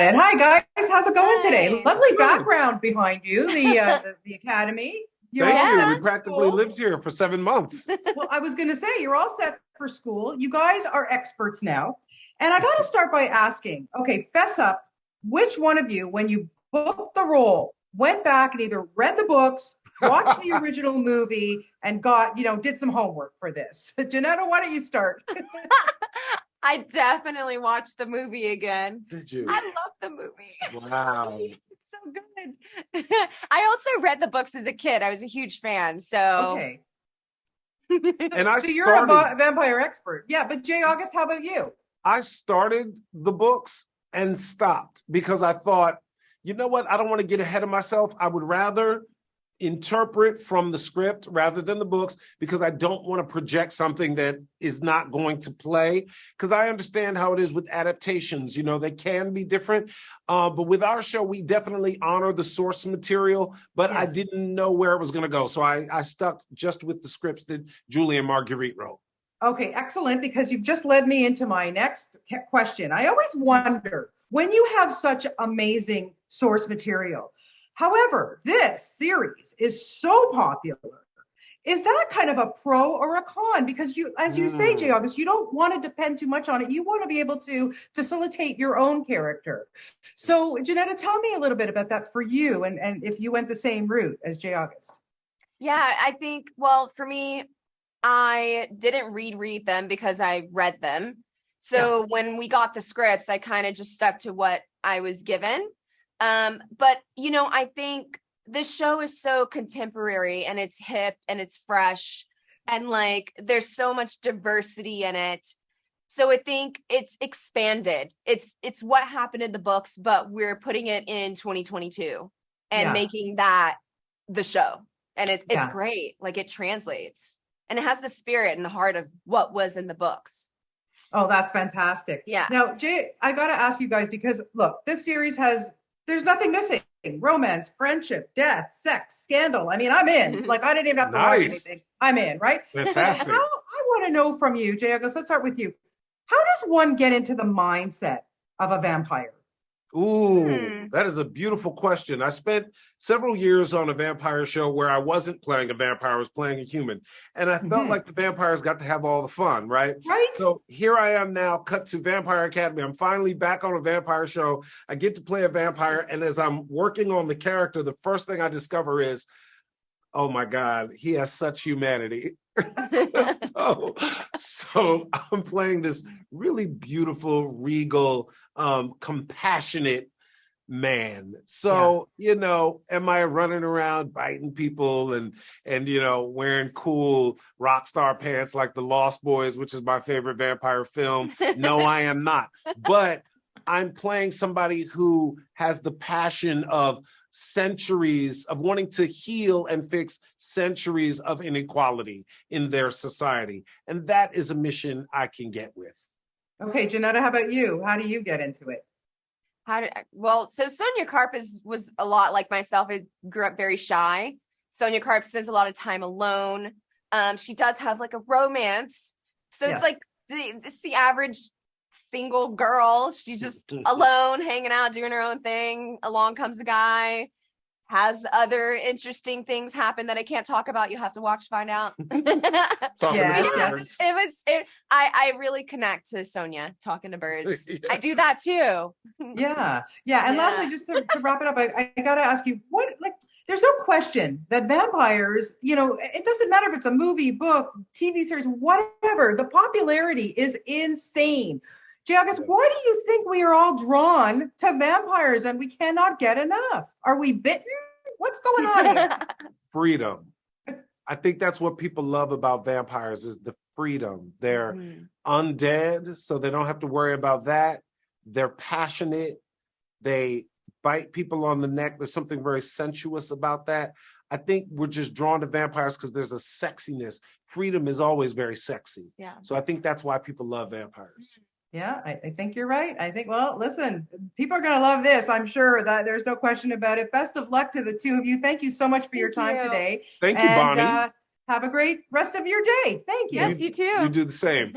And hi guys, how's it going today? Hi. Lovely Good. background behind you, the academy. You're Thank all you. set We for practically school. lived here for 7 months. Well, I was going to say you're all set for school. You guys are experts now, and I got to start by asking. Okay, fess up. Which one of you, when you booked the role, went back and either read the books, watched the original movie, and did some homework for this? Jonetta, why don't you start? I definitely watched the movie again. Did you? I love the movie. Wow. It's so good. I also read the books as a kid. I was a huge fan. So Okay, And I so you're a started vampire expert. Yeah, but Jay August, how about you? I started the books and stopped because I thought, you know what? I don't want to get ahead of myself. I would rather interpret from the script rather than the books because I don't want to project something that is not going to play. Because I understand how it is with adaptations. You know, they can be different. But with our show, we definitely honor the source material, but I Yes. didn't know where it was going to go. So I stuck just with the scripts that Julie and Marguerite wrote. Okay, excellent, because you've just led me into my next question. I always wonder when you have such amazing source material. However, this series is so popular. Is that kind of a pro or a con? Because you, as you say, Jay Mm. August, you don't want to depend too much on it. You want to be able to facilitate your own character. So, Janetta, tell me a little bit about that for you, and if you went the same route as Jay August. yeah, I think, well, for me, I didn't reread them because I read them. Yeah, So when we got the scripts, I kind of just stuck to what I was given. But I think this show is so contemporary and it's hip and it's fresh and like there's so much diversity in it. So I think it's expanded. It's what happened in the books, but we're putting it in 2022 and yeah, making that the show. And it's yeah. great. Like it translates. And it has the spirit and the heart of what was in the books. Oh, that's fantastic. Yeah. Now, Jay, I got to ask you guys because look, this series there's nothing missing. Romance, friendship, death, sex, scandal. I mean, I'm in. Like, I didn't even have to watch Nice. anything. I'm in, right? So, how, Fantastic. I want to know from you, Jay August, let's start with you. How does one get into the mindset of a vampire? Ooh, Hmm. that is a beautiful question. I spent several years on a vampire show where I wasn't playing a vampire, I was playing a human. And I felt Mhm. like the vampires got to have all the fun, right? Right? So here I am now, cut to Vampire Academy. I'm finally back on a vampire show. I get to play a vampire. And as I'm working on the character, the first thing I discover is, oh my God, he has such humanity. so, so I'm playing this really beautiful, regal, compassionate man. So, am I running around biting people and wearing cool rock star pants like the Lost Boys, which is my favorite vampire film? No, I am not. But I'm playing somebody who has the passion of centuries of wanting to heal and fix centuries of inequality in their society. And that is a mission I can get with. Okay, Janetta, how about you? How do you get into it? So Sonia Carp was a lot like myself. I grew up very shy. Sonia Carp spends a lot of time alone. She does have like a romance. So it's Yes. like it's the average single girl. She's just alone, hanging out, doing her own thing. Along comes a guy, has other interesting things happen that I can't talk about. You have to watch to find out. Talking to Yes, birds. I really connect to Sonia talking to birds. Yeah. I do that too. Yeah, yeah. And Yeah. lastly, just to wrap it up, I got to ask you, there's no question that vampires, it doesn't matter if it's a movie, book, TV series, whatever, the popularity is insane. Jay August, why do you think we are all drawn to vampires and we cannot get enough? Are we bitten? What's going on here? Freedom. I think that's what people love about vampires is the freedom. They're undead, so they don't have to worry about that. They're passionate. They bite people on the neck. There's something very sensuous about that. I think we're just drawn to vampires because there's a sexiness. Freedom is always very sexy. Yeah. So I think that's why people love vampires. Yeah, I think you're right. I think, well, listen, people are going to love this. I'm sure that there's no question about it. Best of luck to the two of you. Thank you so much for your time you. today. Thank you, And Bonnie. have a great rest of your day. Thank you. Yes, you too. You do the same.